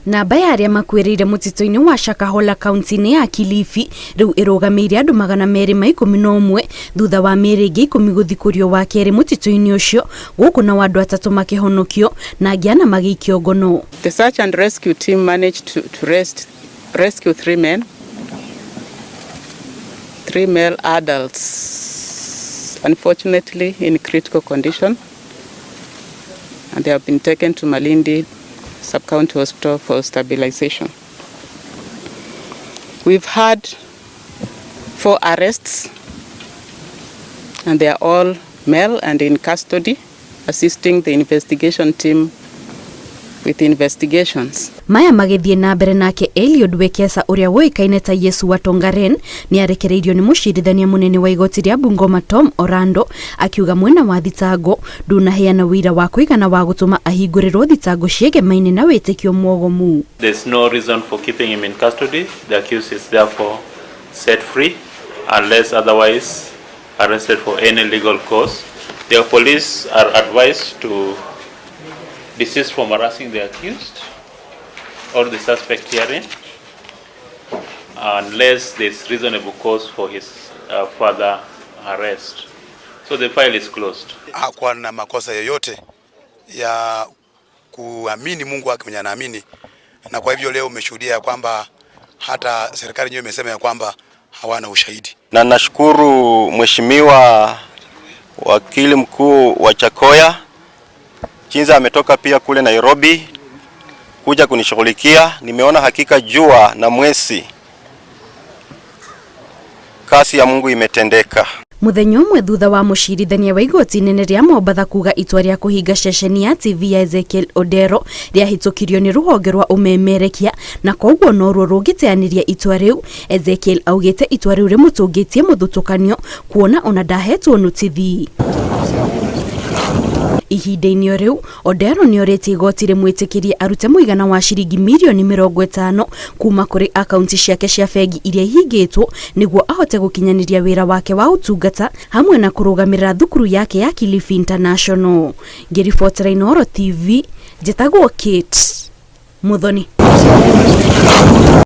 Namba ya aria makwirire mũtitũ-inĩ wa Shakahola kaunti-inĩ ya Kilifi riu irugamĩire andũ 211 thutha wa mĩĩrĩ ĩngĩ 10 gũthikũrio wa kerĩ mũtitũ-inĩ ũcio gũkũ na andũ 3 makĩhonokio na angĩ ana magĩikio ngono. The search and rescue team managed to rescue 3 men, 3 male adults, unfortunately in critical condition, and they have been taken to Malindi Sub-County Hospital for stabilization. We've had 4 arrests, and they are all male and in custody, assisting the investigation team with investigations. Maya magithie na mbere nake Eliud Wekesa uria woikaine ta Yesu wa Tongaren ni arekereirio ni mucirithania munene wa igoti ria Bungoma Tom Orando akiuga mwena wa thitango ndunaheana wira wa kuigana wa gutuma ahingũrĩrwo thitango ciegemaine na witikio mwogomu. There's no reason for keeping him in custody. The accused is therefore set free unless otherwise arrested for any legal cause. The police are advised to desist from harassing the accused or the suspect herein unless there's reasonable cause for his further arrest. So the file is closed. Hakuwa na makosa yoyote ya kuamini Mungu wake mwenye anaamini, na kwa hivyo leo umeshuhudia kwamba hata serikali yenyewe imesema ya kwamba hawana ushahidi. Na nashukuru mheshimiwa wakili mkuu wa Chakoya Chinza ametoka pia kule Nairobi kuja kunishughulikia. Nimeona hakika jua na mwezi kasi ya Mungu imetendeka. Muthenya umwe thutha wa mucirithania wa igoti nene ria Mombatha kuga itua ria kuhinga ceceni ya TV ya Ezekiel Odero ria hitukirio ni ruhonge rwa umemerekia na koguo no ruo rungiteaniria itua riu. Ezekiel augite itua riu rimutungitie muthutukanio kuona ona ndahetwo notithi. Ihinda-inĩ riu Odero ni orete igoti rimwitikirie arute muigana wa ciringi milioni 50 kuma kuri akaunti ciake cia bengi iria ihingitwo niguo ahote gukinyaniria wira wake wa utungata hamwe na kurugamirira thukuru yake ya Kilifi International. Ngiribotera Inooro TV, njitagwo Kate Muthoni.